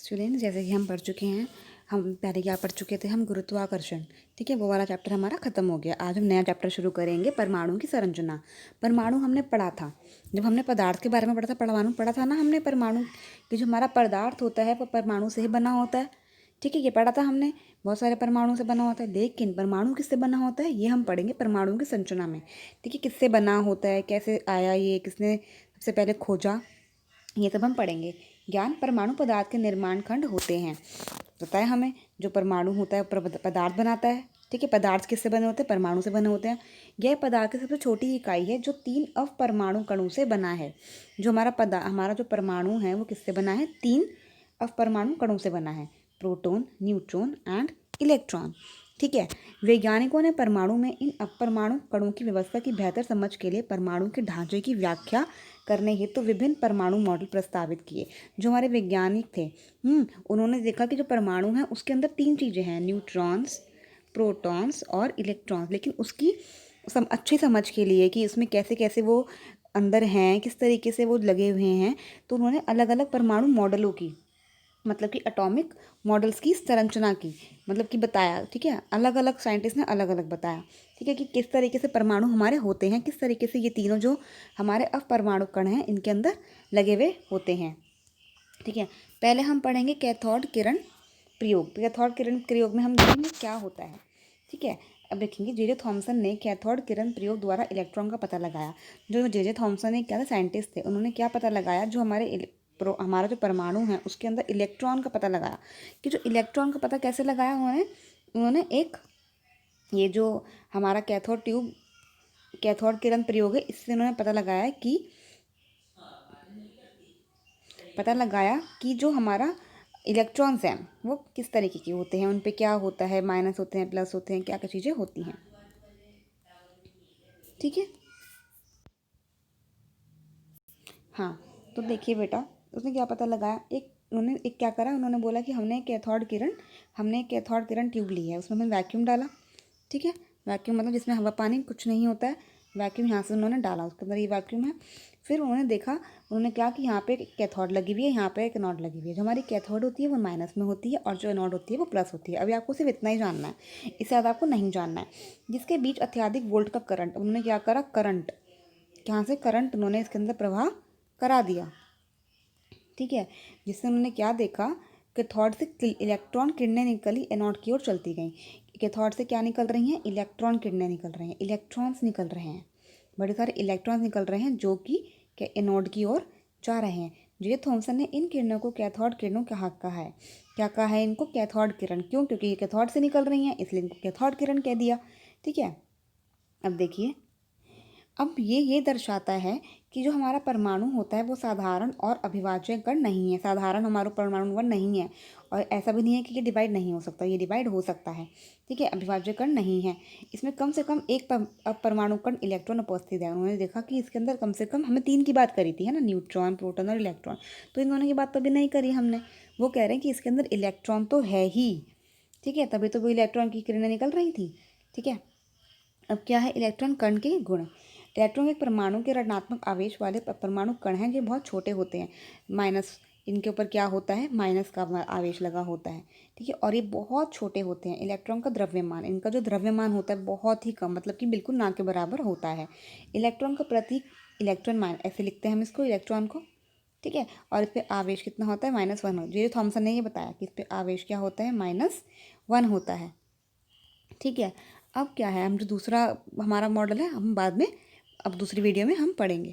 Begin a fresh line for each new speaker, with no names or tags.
Students, जैसे कि हम पढ़ चुके हैं, हम पहले क्या पढ़ चुके थे, हम गुरुत्वाकर्षण। ठीक है, वो वाला चैप्टर हमारा खत्म हो गया। आज हम नया चैप्टर शुरू करेंगे, परमाणु की संरचना। परमाणु हमने पढ़ा था, जब हमने पदार्थ के बारे में पढ़ा था, परमाणु पढ़ा था ना हमने। परमाणु कि जो हमारा पदार्थ होता है वो परमाणु से ही बना होता है। ठीक है, ये पढ़ा था हमने, बहुत सारे परमाणु से बना होता है। लेकिन परमाणु किससे बना होता है ये हम पढ़ेंगे परमाणु की संरचना में। ठीक है, किससे बना होता है, कैसे आया ये, किसने सबसे पहले खोजा, ये सब हम पढ़ेंगे। ज्ञान परमाणु पदार्थ के निर्माण खंड होते हैं। पता है हमें, जो परमाणु होता है पदार्थ बनाता है। ठीक है, पदार्थ किससे बने होते हैं, परमाणु से बने होते हैं। यह पदार्थ की सबसे छोटी इकाई है जो 3 अवपरमाणु कणों से बना है। जो हमारा जो परमाणु है वो किससे बना है, 3 अवपरमाणु कणों से बना है, प्रोटॉन, न्यूट्रॉन एंड इलेक्ट्रॉन। ठीक है, वैज्ञानिकों ने परमाणु में इन अपरमाणु कणों की व्यवस्था की बेहतर समझ के लिए परमाणु के ढांचे की व्याख्या करने हेतु विभिन्न परमाणु मॉडल प्रस्तावित किए। जो हमारे वैज्ञानिक थे, उन्होंने देखा कि जो परमाणु है उसके अंदर 3 चीज़ें हैं, न्यूट्रॉन्स, प्रोटॉन्स और इलेक्ट्रॉन्स। लेकिन उसकी अच्छी समझ के लिए कि इसमें कैसे कैसे वो अंदर हैं, किस तरीके से वो लगे हुए हैं, तो उन्होंने अलग अलग परमाणु मॉडलों की, मतलब कि एटॉमिक मॉडल्स की संरचना की, मतलब कि बताया। ठीक है, अलग अलग साइंटिस्ट ने अलग अलग बताया। ठीक है, कि किस तरीके से परमाणु हमारे होते हैं, किस तरीके से ये तीनों जो हमारे अपरमाणु कण हैं इनके अंदर लगे हुए होते हैं। ठीक है, पहले हम पढ़ेंगे कैथोड किरण प्रयोग। कैथोड किरण प्रयोग में हम देखेंगे क्या होता है। ठीक है, अब देखेंगे जे थॉमसन ने कैथोड किरण प्रयोग द्वारा इलेक्ट्रॉन का पता लगाया। जो जे थॉमसन एक क्या था, साइंटिस्ट थे, उन्होंने क्या पता लगाया, जो हमारा जो परमाणु है उसके अंदर इलेक्ट्रॉन का पता लगाया। कि जो इलेक्ट्रॉन का पता कैसे लगाया उन्होंने एक, ये जो हमारा कैथोड किरण प्रयोग है, इससे उन्होंने पता लगाया कि जो हमारा इलेक्ट्रॉन्स हैं वो किस तरीके के होते हैं, उन पे क्या होता है, माइनस होते हैं, प्लस होते हैं, क्या क्या चीज़ें होती हैं। ठीक है, हाँ, तो देखिए बेटा, उसने क्या पता लगाया, उन्होंने एक क्या करा, उन्होंने बोला कि हमने एक कैथोड किरण ट्यूब ली है, उसमें हमने वैक्यूम डाला। ठीक है, वैक्यूम मतलब जिसमें हवा पानी कुछ नहीं होता है, वैक्यूम यहाँ से उन्होंने डाला, उसके अंदर ये वैक्यूम है। फिर उन्होंने देखा, उन्होंने क्या कि यहाँ पे एक कैथोड लगी हुई है, यहाँ पे एक एनोड लगी हुई है। जो हमारी कैथोड होती है वो माइनस में होती है और जो एनोड होती है वो प्लस होती है। अभी आपको सिर्फ इतना ही जानना है, इससे ज़्यादा आपको नहीं जानना है। जिसके बीच अत्यधिक वोल्ट का करंट, उन्होंने क्या करा, करंट, यहाँ से करंट उन्होंने इसके अंदर प्रवाह करा दिया। ठीक है, जिससे उन्होंने क्या देखा, कैथोड से इलेक्ट्रॉन किरणें निकली, एनोड की ओर चलती गई। कैथोड से क्या निकल रही हैं, इलेक्ट्रॉन किरणें निकल रही हैं, इलेक्ट्रॉन्स निकल रहे हैं, बड़े सारे इलेक्ट्रॉन्स निकल रहे हैं जो कि एनोड की ओर जा रहे हैं। जे थॉमसन ने इन किरणों को कैथोड किरणों कहा है। क्या कहा है इनको, कैथोड किरण। क्यों, क्योंकि ये कैथोड से निकल रही हैं, इसलिए इनको कैथोड किरण कह दिया। ठीक है, अब देखिए, अब ये दर्शाता है कि जो हमारा परमाणु होता है वो साधारण और अविभाज्य कण नहीं है। साधारण हमारा परमाणु कण नहीं है, और ऐसा भी नहीं है कि ये डिवाइड नहीं हो सकता, ये डिवाइड हो सकता है। ठीक है, अविभाज्य कण नहीं है। इसमें कम से कम एक परमाणु कण इलेक्ट्रॉन उपस्थित है। उन्होंने देखा कि इसके अंदर कम से कम, हमें 3 की बात करी थी है ना, न्यूट्रॉन, प्रोटॉन और इलेक्ट्रॉन, तो इन दोनों की बात तो अभी नहीं करी हमने। वो कह रहे हैं कि इसके अंदर इलेक्ट्रॉन तो है ही। ठीक है, तभी तो वो इलेक्ट्रॉन की किरणें निकल रही थी। ठीक है, अब क्या है, इलेक्ट्रॉन कण के गुण। इलेक्ट्रॉन एक परमाणु के ऋणात्मक आवेश वाले परमाणु कण हैं, जो बहुत छोटे होते हैं। माइनस, इनके ऊपर क्या होता है, माइनस का आवेश लगा होता है। ठीक है, और ये बहुत छोटे होते हैं। इलेक्ट्रॉन का द्रव्यमान, इनका जो द्रव्यमान होता है बहुत ही कम, मतलब कि बिल्कुल ना के बराबर होता है। इलेक्ट्रॉन का प्रतीक इलेक्ट्रॉन, मान ऐसे लिखते हैं हम इसको, इलेक्ट्रॉन को। ठीक है, और इस पर आवेश कितना होता है, -1। जे थॉमसन ने ये बताया कि इस पर आवेश क्या होता है, -1 होता है। ठीक है, अब क्या है, हम जो दूसरा हमारा मॉडल है हम बाद में, अब दूसरी वीडियो में हम पढ़ेंगे।